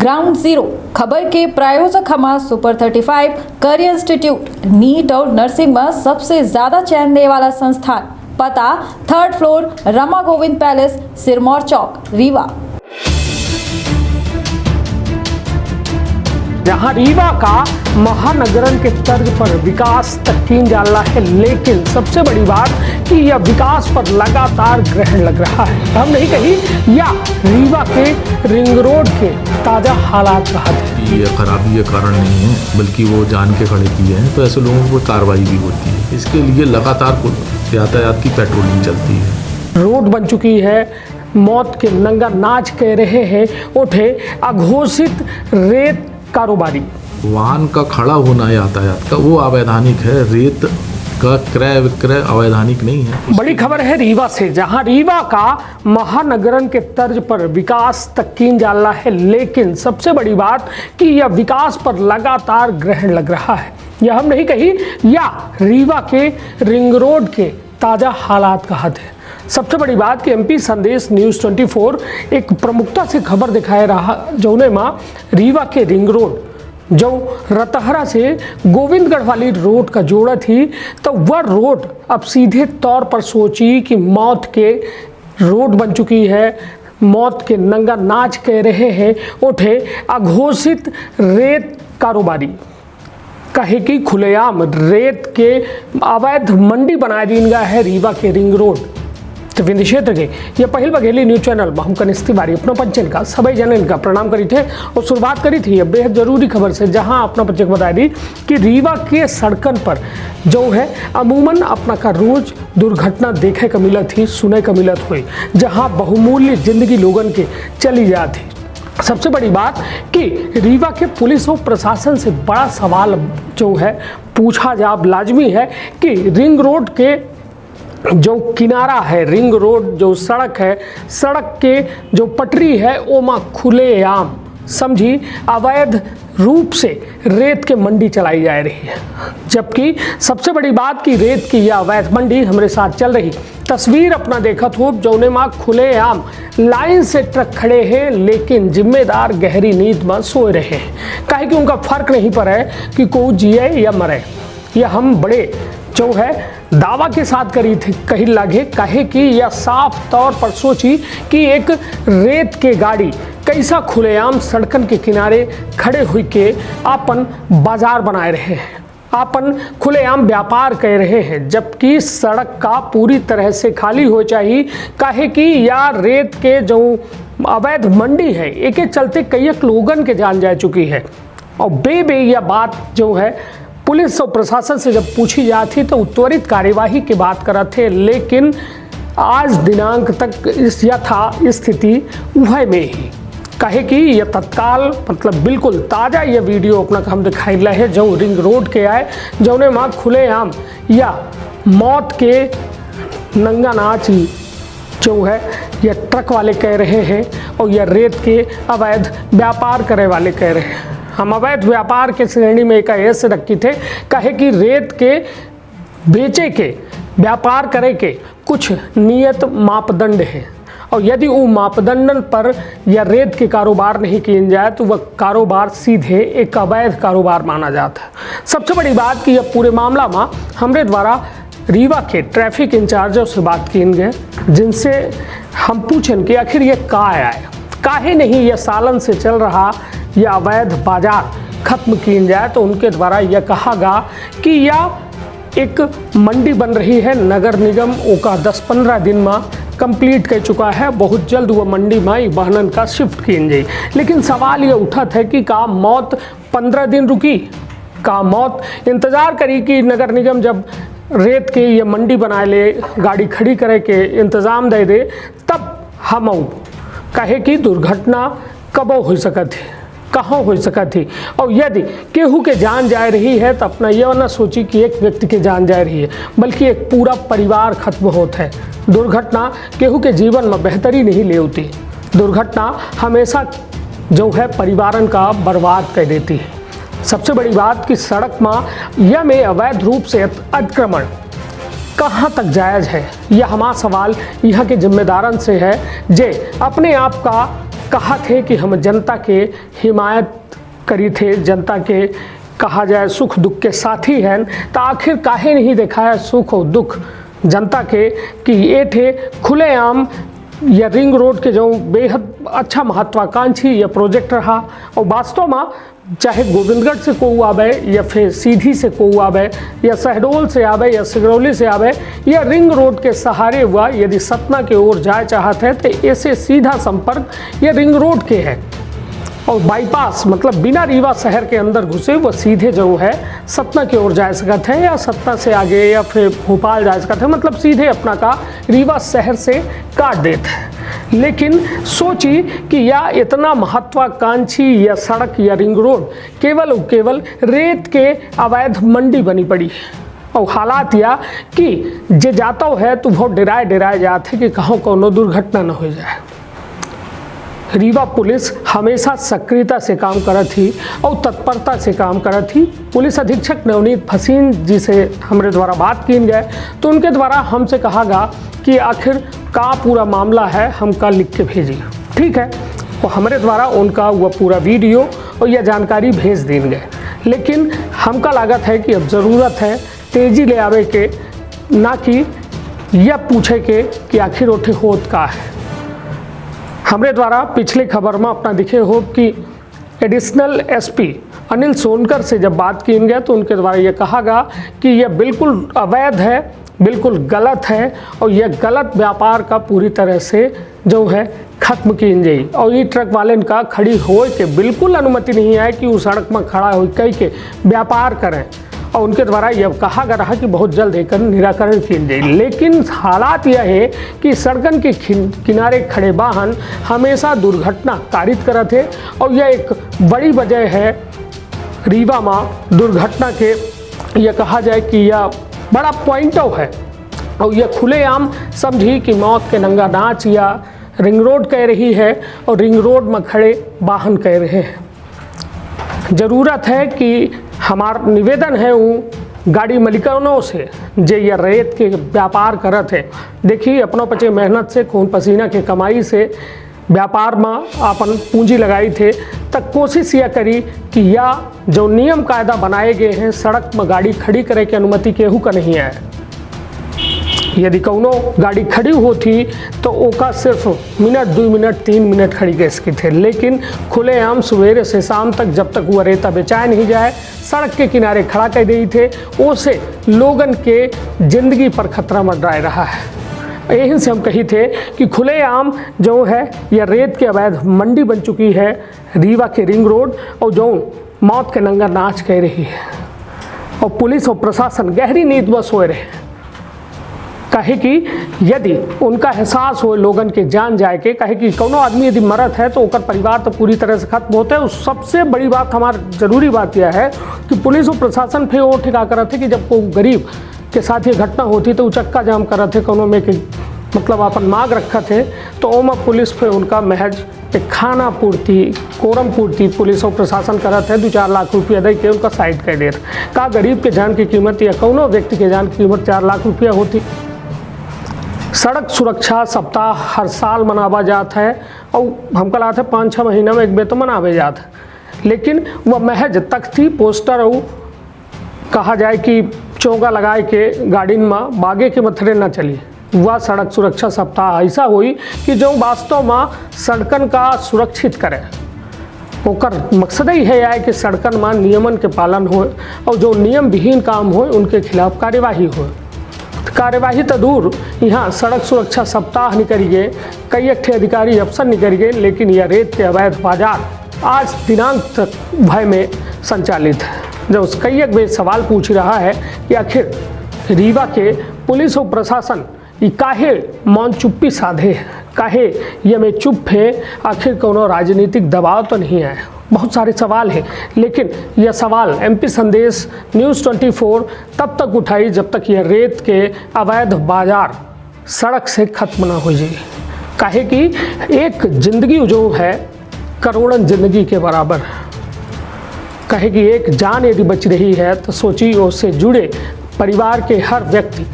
Ground zero खबर के प्रायोजक हमारा सुपर 35 करियर इंस्टीट्यूट नीट और नर्सिंग में सबसे ज्यादा चयन देने वाला संस्थान। पता 3rd floor Rama Govind palace, Sirmaur Chowk, Rewa. जहां रीवा का महानगरन के तर्ज पर विकास तक कीन जाला है, लेकिन सबसे बड़ी बात कि यह विकास पर लगातार ग्रहण लग रहा है। हम नहीं कही या रीवा के रिंग रोड के ताजा हालात कहा थे। ये खराबी ये कारण नहीं है, बल्कि वो जान के खड़े किए हैं, तो ऐसे लोगों पर कार्रवाई भी होती है। इसके लिए लगातार यातायात की पेट्रोलिंग चलती है। रोड बन चुकी है, मौत के नंगा नाच कह रहे हैं उठे अघोषित रेत कारोबारी। वाहन का खड़ा होना यातायात का वो अवैधानिक है, रेत का क्रय विक्रय अवैधानिक नहीं है। बड़ी खबर है रीवा से, जहां रीवा का महानगरन के तर्ज पर विकास तक कीन जाला है, लेकिन सबसे बड़ी बात कि यह विकास पर लगातार ग्रहण लग रहा है। यह हम नहीं कही या रीवा के रिंग रोड के ताजा हालात कहा थे। सबसे बड़ी बात कि एमपी संदेश न्यूज़ 24 एक प्रमुखता से खबर दिखाए रहा, जौने माँ रीवा के रिंग रोड जो रतहरा से गोविंदगढ़ वाली रोड का जोड़ा थी, तो वह रोड अब सीधे तौर पर सोची कि मौत के रोड बन चुकी है। मौत के नंगा नाच कह रहे हैं उठे अघोषित रेत कारोबारी। कहे कि खुलेआम रेत के अवैध मंडी बना दी गया है रीवा के रिंग रोड। तो विंध्य क्षेत्र के यह पहल बघेली न्यूज चैनल में हम कनिष्ठ तिवारी अपना पंचन का सभी जनन का प्रणाम करी थे और शुरुआत करी थी यह बेहद जरूरी खबर से, जहां अपना पंचक बता दी कि रीवा के सड़कन पर जो है अमूमन अपना का रोज दुर्घटना देखे का मिलत थी, सुने का मिलत हुई, जहां बहुमूल्य जिंदगी लोगन के चली जाती। सबसे बड़ी बात कि रीवा के पुलिस और प्रशासन से बड़ा सवाल जो है पूछा जा लाजमी है कि रिंग रोड के जो किनारा है, रिंग रोड जो सड़क है, सड़क के जो पटरी है ओमा खुलेआम समझी अवैध रूप से रेत के मंडी चलाई जा रही है। जबकि सबसे बड़ी बात कि रेत की यह अवैध मंडी हमारे साथ चल रही तस्वीर अपना देखत हो, जौने माँ खुलेआम लाइन से ट्रक खड़े हैं, लेकिन जिम्मेदार गहरी नींद में सोए रहे हैं। काहे कि उनका फर्क नहीं पड़ा है कि कोई जिए या मरे। यह हम बड़े जो है दावा के साथ करी थी कहीं लगे, कहे कि यह साफ तौर पर सोची कि एक रेत के गाड़ी कैसा खुलेआम सड़कन के किनारे खड़े हुई के अपन बाजार बनाए रहे हैं, अपन खुलेआम व्यापार कर रहे हैं, जबकि सड़क का पूरी तरह से खाली हो चाहिए। कहे कि यह रेत के जो अवैध मंडी है एक चलते कई लोगन के जान जा चुकी है। और बे यह बात जो है पुलिस और प्रशासन से जब पूछी जाती तो त्वरित कार्यवाही की बात कर थे, लेकिन आज दिनांक तक इस यथा स्थिति वह में ही। कहे कि यह तत्काल मतलब बिल्कुल ताज़ा यह वीडियो अपना हम दिखाई ला है जो रिंग रोड के आए, जौने माँ खुलेआम या मौत के नंगा नाच जो है यह ट्रक वाले कह रहे हैं और यह रेत के अवैध व्यापार करे वाले कह रहे हैं। हम अवैध व्यापार के श्रेणी में एक ऐसे रखी थे, कहे कि रेत के बेचे के व्यापार करे के कुछ नियत मापदंड है, और यदि वो मापदंडन पर या रेत के कारोबार नहीं किया जाए तो वह कारोबार सीधे एक अवैध कारोबार माना जाता है। सबसे बड़ी बात कि यह पूरे मामला में हमारे द्वारा रीवा के ट्रैफिक इंचार्जों से बात की गए, जिनसे हम पूछें कि आखिर ये का आया, काहे नहीं यह सालन से चल रहा यह अवैध बाजार खत्म किया जाए। तो उनके द्वारा यह कहा गया कि यह एक मंडी बन रही है, नगर निगम ओका 10-15 दिन में कंप्लीट कर चुका है, बहुत जल्द वह मंडी में वाहनन का शिफ्ट किया जाए। लेकिन सवाल यह उठत है कि का मौत 15 दिन रुकी, का मौत इंतज़ार करी कि नगर निगम जब रेत के ये मंडी बनाए ले, गाड़ी खड़ी करे के इंतज़ाम दे दे, तब हम कहे कि दुर्घटना कब हो सकती है, कहाँ हो सकती थी। और यदि केहू के जान जा रही है तो अपना यह ना सोची कि एक व्यक्ति के जान जा रही है, बल्कि एक पूरा परिवार खत्म होता है। दुर्घटना केहू के जीवन में बेहतरी नहीं ले होती, दुर्घटना हमेशा जो है परिवारन का बर्बाद कर देती है। सबसे बड़ी बात कि सड़क में यह में अवैध रूप से अतिक्रमण कहाँ तक जायज़ है, यह हमारा सवाल यहाँ के जिम्मेदारन से है, जे अपने आप का कहा थे कि हम जनता के हिमायत करी थे, जनता के कहा जाए सुख दुख के साथी हैं, तो आखिर काहे नहीं दिखाया सुख और दुख जनता के कि ये थे खुलेआम या रिंग रोड के जो बेहद अच्छा महत्वाकांक्षी यह प्रोजेक्ट रहा। और वास्तव में चाहे गोविंदगढ़ से कोई आवे या फिर सीधी से कोई आवे या शहडोल से आवे या सिगरौली से आवे या रिंग रोड के सहारे हुआ यदि सतना के ओर जाए चाहते हैं तो ऐसे सीधा संपर्क या रिंग रोड के है और बाईपास मतलब बिना रीवा शहर के अंदर घुसे वो सीधे जो है सतना की ओर जा सकते हैं या सतना से आगे या फिर भोपाल जा सकते हैं, मतलब सीधे अपना का रीवा शहर से काट देते हैं। लेकिन सोची कि यह इतना महत्वाकांक्षी या सड़क या रिंग रोड केवल और केवल रेत के अवैध मंडी बनी पड़ी और हालात या कि जे जाता है तो बहुत डराए जाते कि कहाँ कोनो दुर्घटना न हो जाए। रीवा पुलिस हमेशा सक्रियता से काम करत थी और तत्परता से काम करत थी। पुलिस अधीक्षक नवनीत फसीन जी से हमारे द्वारा बात की गए तो उनके द्वारा हमसे कहा गया कि आखिर का पूरा मामला है हम कल लिख के भेजिए। ठीक है, तो हमारे द्वारा उनका वह पूरा वीडियो और यह जानकारी भेज दी गए, लेकिन हमका लागत है कि अब ज़रूरत है तेज़ी ले आवे के, ना कि यह पूछे के कि आखिर उठे होत का है। हमारे द्वारा पिछले खबर में अपना दिखे हो कि एडिशनल एसपी अनिल सोनकर से जब बात की गई तो उनके द्वारा यह कहा गया कि यह बिल्कुल अवैध है, बिल्कुल गलत है और यह गलत व्यापार का पूरी तरह से जो है खत्म की जाए और ये ट्रक वाले का खड़ी हो के बिल्कुल अनुमति नहीं है कि उस सड़क में खड़ा हो कई के व्यापार करें। और उनके द्वारा यह कहा गया रहा कि बहुत जल्द एकर निराकरण किया जाए। लेकिन हालात यह है कि सड़कन के किनारे खड़े वाहन हमेशा दुर्घटना कारित करत है और यह एक बड़ी वजह है रीवा में दुर्घटना के। यह कहा जाए कि यह बड़ा पॉइंट है और यह खुलेआम समझी कि मौत के नंगा नाच या रिंग रोड कह रही है और रिंग रोड में खड़े वाहन कह रहे हैं। ज़रूरत है कि हमार निवेदन है वो गाड़ी मालिकानों से जे या रेत के व्यापार करत है, देखिए अपनों पचे मेहनत से खून पसीना के कमाई से व्यापार में अपन पूंजी लगाई थे, तक कोशिश यह करी कि यह जो नियम कायदा बनाए गए हैं सड़क में गाड़ी खड़ी करे की अनुमति केहू का नहीं है। यदि कौनो गाड़ी खड़ी होती तो ओका सिर्फ मिनट 2 मिनट 3 मिनट खड़ी कर सकी थे, लेकिन खुलेआम सवेरे से शाम तक जब तक वह रेता बेचाया नहीं जाए सड़क के किनारे खड़ा कर दी थे, उससे लोगन के जिंदगी पर खतरा मंडराए रहा है। यही से हम कही थे कि खुलेआम जो है यह रेत के अवैध मंडी बन चुकी है रीवा के रिंग रोड और जो मौत के नंगा नाच कह रही है और पुलिस और प्रशासन गहरी नींद में सोए रहे। कहे कि यदि उनका एहसास हो लोगन के जान जाए के, कहे कि कोनो आदमी यदि मरत है तो ओकर परिवार तो पूरी तरह से खत्म होता है। सबसे बड़ी बात हमारी जरूरी बात यह है कि पुलिस और प्रशासन फिर वो ठिका करते कि जब कोई गरीब के साथ ये घटना होती तो चक्का जाम करते कोनो में के मतलब अपन मांग रखा थे तो ओमा पुलिस पे उनका महज एक खाना पूर्ति कोरम पूर्ति पुलिस और प्रशासन करत है 2-4 लाख रुपया दे के उनका साइड कर देते। का गरीब के जान की कीमत या कोनो व्यक्ति के जान की कीमत 4 लाख रुपया होती। सड़क सुरक्षा सप्ताह हर साल मनावा जाता है और हमका लगता है 5-6 महीना में एक बेर तो मनावे जाता है, लेकिन वह महज तख्ती पोस्टर और कहा जाए कि चौका लगाए के गाड़ी में बागे के मथरे न चली। वह सड़क सुरक्षा सप्ताह ऐसा हुई कि जो वास्तव में सड़कन का सुरक्षित करे, ओकर मकसद ही है कि सड़कन में नियमन के पालन हो और जो नियम विहीन काम हो उनके खिलाफ कार्यवाही हो। कार्यवाही तो दूर, यहाँ सड़क सुरक्षा सप्ताह निकल गए, कई अधिकारी अफसर निकल गए, लेकिन यह रेत के अवैध बाजार आज दिनांक तक भय में संचालित है। जो कई वे सवाल पूछ रहा है कि आखिर रीवा के पुलिस और प्रशासन ये काहे मौन चुप्पी साधे, काहे ये में चुप है, आखिर कोनो राजनीतिक दबाव तो नहीं है। बहुत सारे सवाल हैं, लेकिन यह सवाल एमपी संदेश न्यूज़ 24 तब तक उठाई जब तक यह रेत के अवैध बाजार सड़क से खत्म ना हो जाए। काहे कि एक जिंदगी जो है करोड़न जिंदगी के बराबर, कहे कि एक जान यदि बच रही है तो सोचिए उससे जुड़े परिवार के हर व्यक्ति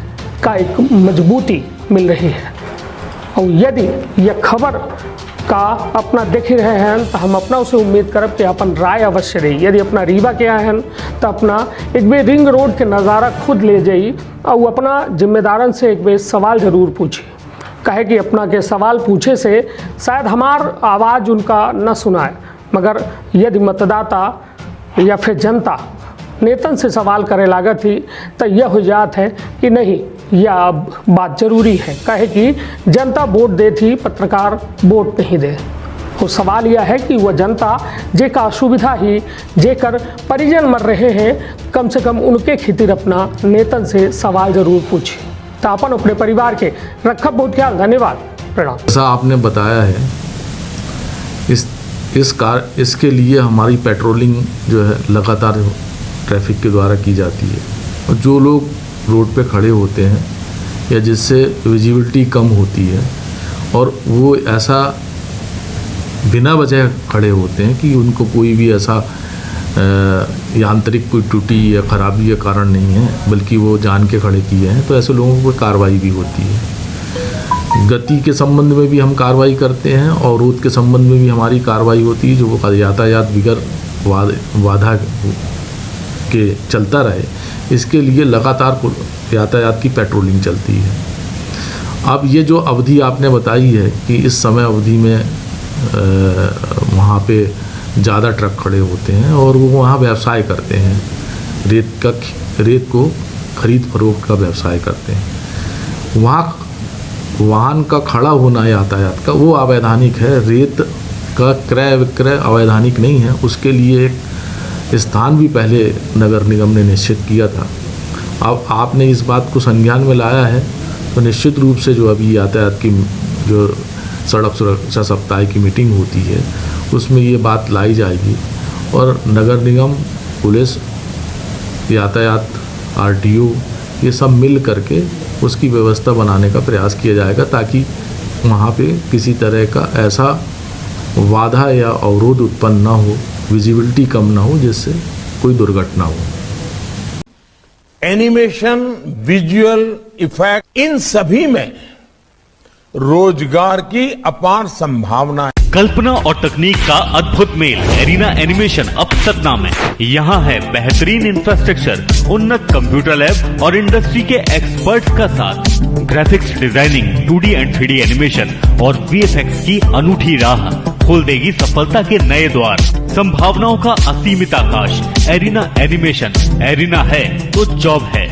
का एक मजबूती मिल रही है और यदि यह खबर का अपना देख ही रहे हैं तो हम अपना उसे उम्मीद करब कि अपन राय अवश्य रही। यदि अपना रीवा के आए हैं तो अपना एक बेर रिंग रोड के नज़ारा खुद ले जाई और अपना जिम्मेदारन से एक बेर सवाल ज़रूर पूछी, कहे कि अपना के सवाल पूछे से शायद हमार आवाज़ उनका न सुनाए, मगर यदि मतदाता या फिर जनता नेतन से सवाल करे लागत ही तो यह हो जात है कि नहीं, यह अब बात जरूरी है, कहे कि जनता वोट दे थी, पत्रकार वोट नहीं दे। तो सवाल यह है कि वह जनता जेका असुविधा ही जेकर परिजन मर रहे हैं, कम से कम उनके खातिर अपना नेतन से सवाल जरूर पूछे। तो अपन अपने परिवार के रखब बहुत ख्याल। धन्यवाद, प्रणाम। जैसा आपने बताया है, इसके लिए हमारी पेट्रोलिंग जो है लगातार ट्रैफिक के द्वारा की जाती है, और जो लोग रोड पे खड़े होते हैं या जिससे विजिबिलिटी कम होती है और वो ऐसा बिना वजह खड़े होते हैं कि उनको कोई भी ऐसा यांत्रिक कोई त्रुटि या खराबी के कारण नहीं है, बल्कि वो जान के खड़े किए हैं, तो ऐसे लोगों पर कार्रवाई भी होती है। गति के संबंध में भी हम कार्रवाई करते हैं, और रोड के संबंध में भी हमारी कार्रवाई होती है, जो वो यातायात बिगर बाधा के चलता रहे, इसके लिए लगातार यातायात की पेट्रोलिंग चलती है। अब ये जो अवधि आपने बताई है कि इस समय अवधि में वहाँ पे ज़्यादा ट्रक खड़े होते हैं और वो वहाँ व्यवसाय करते हैं, रेत को खरीद फरोख्त का व्यवसाय करते हैं। वहाँ वाहन का खड़ा होना यातायात का वो अवैधानिक है, रेत का क्रय विक्रय अवैधानिक नहीं है। उसके लिए एक स्थान भी पहले नगर निगम ने निश्चित किया था। अब आपने इस बात को संज्ञान में लाया है, तो निश्चित रूप से जो अभी यातायात की जो सड़क सुरक्षा सप्ताह की मीटिंग होती है उसमें ये बात लाई जाएगी, और नगर निगम, पुलिस, यातायात, आरटीओ, ये सब मिल करके उसकी व्यवस्था बनाने का प्रयास किया जाएगा, ताकि वहाँ पे किसी तरह का ऐसा बाधा या अवरोध उत्पन्न ना हो, विजिबिलिटी कम ना हो, जिससे कोई दुर्घटना हो। एनिमेशन, विजुअल इफेक्ट, इन सभी में रोजगार की अपार संभावना है। कल्पना और तकनीक का अद्भुत मेल एरिना एनिमेशन अब सतना में। यहाँ है बेहतरीन इंफ्रास्ट्रक्चर, उन्नत कंप्यूटर लैब और इंडस्ट्री के एक्सपर्ट्स का साथ। Graphics designing, 2D and 3D animation और VFX की अनूठी राह खोल देगी सफलता के नए द्वार। संभावनाओं का असीमित आकाश। एरिना एनिमेशन, एरिना है तो जॉब है।